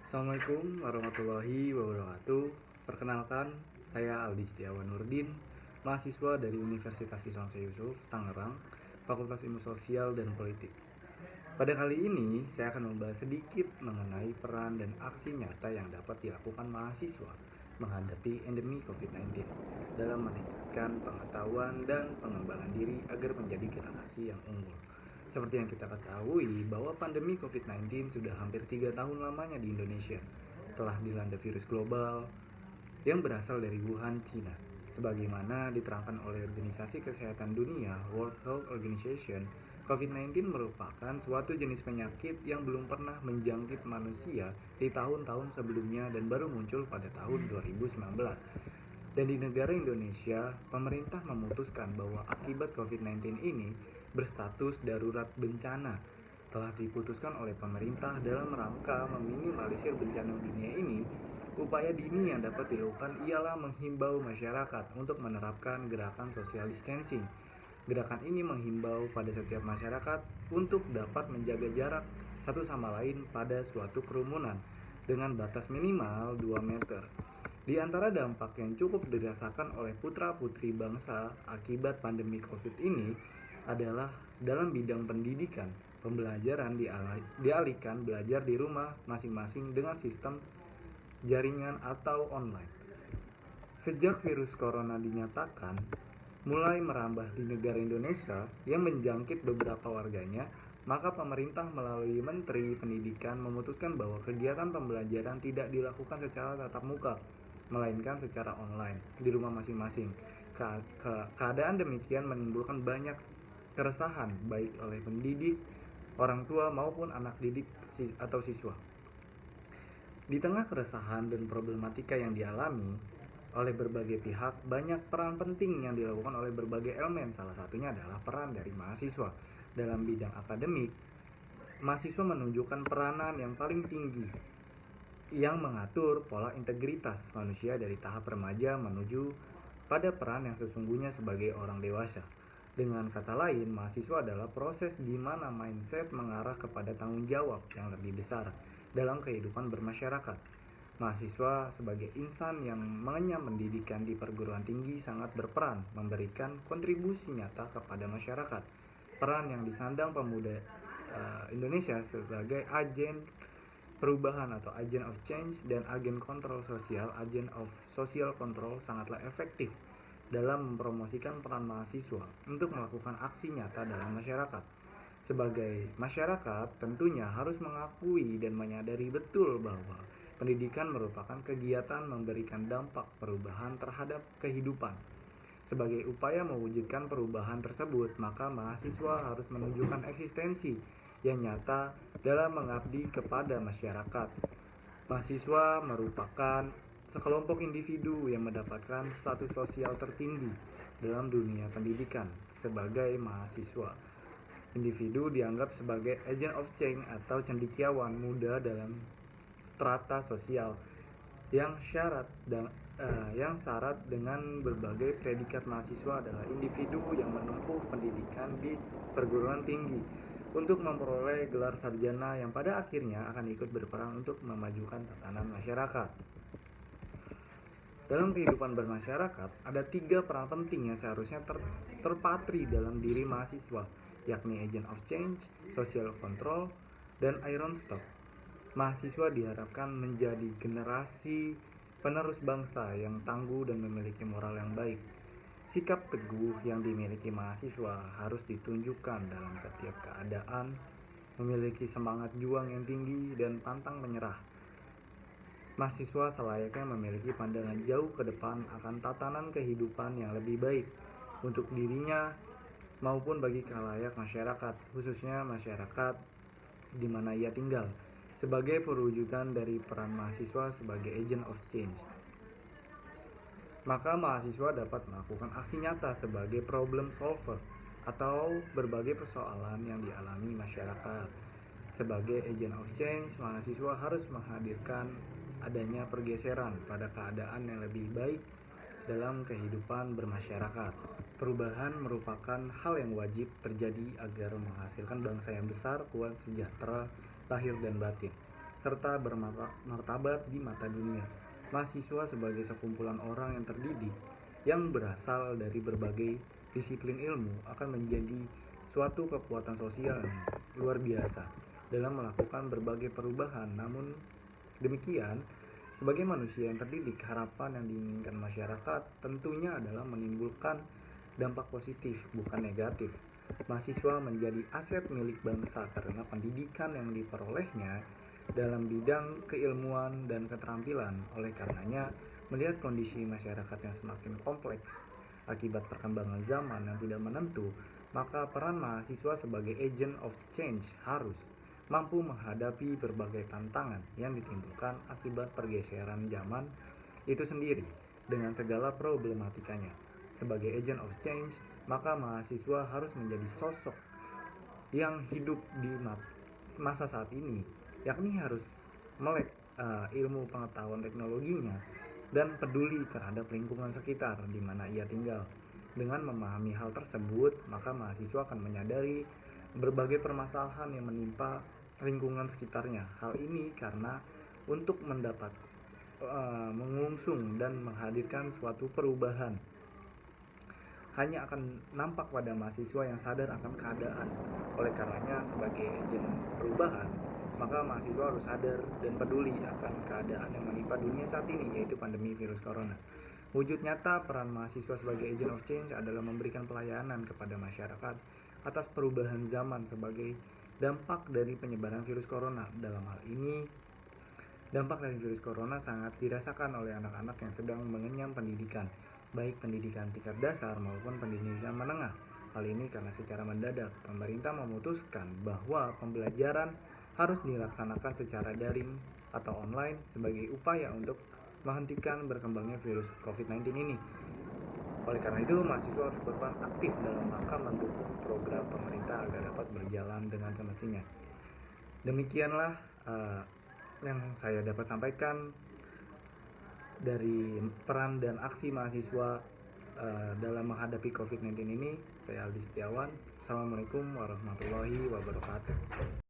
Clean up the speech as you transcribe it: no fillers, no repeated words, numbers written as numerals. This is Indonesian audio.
Assalamualaikum warahmatullahi wabarakatuh. Perkenalkan, saya Aldi Setiawan Nurdin, mahasiswa dari Universitas Islam Syekh Yusuf, Tangerang, Fakultas Ilmu Sosial dan Politik. Pada kali ini, saya akan membahas sedikit mengenai peran dan aksi nyata yang dapat dilakukan mahasiswa menghadapi endemi COVID-19 dalam meningkatkan pengetahuan dan pengembangan diri agar menjadi generasi yang unggul. Seperti yang kita ketahui bahwa pandemi COVID-19 sudah hampir 3 tahun lamanya di Indonesia, telah dilanda virus global yang berasal dari Wuhan, Cina. Sebagaimana diterangkan oleh Organisasi Kesehatan Dunia, World Health Organization, COVID-19 merupakan suatu jenis penyakit yang belum pernah menjangkit manusia di tahun-tahun sebelumnya dan baru muncul pada tahun 2019. Dan di negara Indonesia, pemerintah memutuskan bahwa akibat COVID-19 ini berstatus darurat bencana. Telah diputuskan oleh pemerintah dalam rangka meminimalisir bencana dunia ini. Upaya dini yang dapat dilakukan ialah menghimbau masyarakat untuk menerapkan gerakan social distancing. Gerakan ini menghimbau pada setiap masyarakat untuk dapat menjaga jarak satu sama lain pada suatu kerumunan dengan batas minimal 2 meter. Di antara dampak yang cukup dirasakan oleh putra-putri bangsa akibat pandemi COVID ini adalah dalam bidang pendidikan. Pembelajaran dialihkan belajar di rumah masing-masing dengan sistem jaringan atau online. Sejak virus corona dinyatakan mulai merambah di negara Indonesia yang menjangkit beberapa warganya, maka pemerintah melalui Menteri Pendidikan memutuskan bahwa kegiatan pembelajaran tidak dilakukan secara tatap muka, melainkan secara online di rumah masing-masing. Keadaan demikian menimbulkan banyak keresahan baik oleh pendidik, orang tua maupun anak didik atau siswa. Di tengah keresahan dan problematika yang dialami oleh berbagai pihak, banyak peran penting yang dilakukan oleh berbagai elemen. Salah satunya adalah peran dari mahasiswa. Dalam bidang akademik, mahasiswa menunjukkan peranan yang paling tinggi yang mengatur pola integritas manusia dari tahap remaja menuju pada peran yang sesungguhnya sebagai orang dewasa. Dengan kata lain, mahasiswa adalah proses di mana mindset mengarah kepada tanggung jawab yang lebih besar dalam kehidupan bermasyarakat. Mahasiswa sebagai insan yang mengenyam pendidikan di perguruan tinggi sangat berperan memberikan kontribusi nyata kepada masyarakat. Peran yang disandang pemuda Indonesia sebagai agen perubahan atau agent of change dan agen kontrol sosial, agent of social control sangatlah efektif dalam mempromosikan peran mahasiswa untuk melakukan aksi nyata dalam masyarakat. Sebagai masyarakat, tentunya harus mengakui dan menyadari betul bahwa pendidikan merupakan kegiatan memberikan dampak perubahan terhadap kehidupan. Sebagai upaya mewujudkan perubahan tersebut, maka mahasiswa harus menunjukkan eksistensi yang nyata dalam mengabdi kepada masyarakat. Mahasiswa merupakan sekelompok individu yang mendapatkan status sosial tertinggi dalam dunia pendidikan sebagai mahasiswa. Individu dianggap sebagai agent of change atau cendekiawan muda dalam strata sosial yang syarat dengan berbagai predikat. Mahasiswa adalah individu yang menempuh pendidikan di perguruan tinggi untuk memperoleh gelar sarjana yang pada akhirnya akan ikut berperan untuk memajukan tatanan masyarakat. Dalam kehidupan bermasyarakat, ada 3 peran penting yang seharusnya terpatri dalam diri mahasiswa, yakni agent of change, social control, dan iron stock. Mahasiswa diharapkan menjadi generasi penerus bangsa yang tangguh dan memiliki moral yang baik. Sikap teguh yang dimiliki mahasiswa harus ditunjukkan dalam setiap keadaan, memiliki semangat juang yang tinggi dan pantang menyerah. Mahasiswa selayaknya memiliki pandangan jauh ke depan akan tatanan kehidupan yang lebih baik untuk dirinya maupun bagi khalayak masyarakat, khususnya masyarakat di mana ia tinggal, sebagai perwujudan dari peran mahasiswa sebagai agent of change. Maka mahasiswa dapat melakukan aksi nyata sebagai problem solver atau berbagai persoalan yang dialami masyarakat. Sebagai agent of change, mahasiswa harus menghadirkan adanya pergeseran pada keadaan yang lebih baik dalam kehidupan bermasyarakat. Perubahan merupakan hal yang wajib terjadi agar menghasilkan bangsa yang besar, kuat, sejahtera, lahir dan batin. serta bermartabat di mata dunia. Mahasiswa sebagai sekumpulan orang yang terdidik yang berasal dari berbagai disiplin ilmu akan menjadi suatu kekuatan sosial yang luar biasa dalam melakukan berbagai perubahan. Namun demikian, sebagai manusia yang terdidik, harapan yang diinginkan masyarakat tentunya adalah menimbulkan dampak positif, bukan negatif. Mahasiswa menjadi aset milik bangsa karena pendidikan yang diperolehnya dalam bidang keilmuan dan keterampilan. Oleh karenanya, melihat kondisi masyarakat yang semakin kompleks akibat perkembangan zaman yang tidak menentu, maka peran mahasiswa sebagai agent of change harus mampu menghadapi berbagai tantangan yang ditimbulkan akibat pergeseran zaman itu sendiri dengan segala problematikanya. Sebagai agent of change, maka mahasiswa harus menjadi sosok yang hidup di masa saat ini, yakni harus melek ilmu pengetahuan teknologinya dan peduli terhadap lingkungan sekitar di mana ia tinggal. Dengan memahami hal tersebut, maka mahasiswa akan menyadari berbagai permasalahan yang menimpa lingkungan sekitarnya. Hal ini karena untuk mendapat mengusung dan menghadirkan suatu perubahan hanya akan nampak pada mahasiswa yang sadar akan keadaan. Oleh karenanya, sebagai agen perubahan, maka mahasiswa harus sadar dan peduli akan keadaan yang menimpa dunia saat ini, yaitu pandemi virus corona. Wujud nyata peran mahasiswa sebagai agent of change adalah memberikan pelayanan kepada masyarakat atas perubahan zaman sebagai dampak dari penyebaran virus corona. Dalam hal ini, dampak dari virus corona sangat dirasakan oleh anak-anak yang sedang mengenyam pendidikan, baik pendidikan tingkat dasar maupun pendidikan menengah. Hal ini karena secara mendadak pemerintah memutuskan bahwa pembelajaran harus dilaksanakan secara daring atau online sebagai upaya untuk menghentikan berkembangnya virus COVID-19 ini. Oleh karena itu, mahasiswa harus berperan aktif dalam rangka mendukung program pemerintah agar dapat berjalan dengan semestinya. Demikianlah yang saya dapat sampaikan dari peran dan aksi mahasiswa dalam menghadapi COVID-19 ini. Saya Aldi Setiawan. Assalamualaikum warahmatullahi wabarakatuh.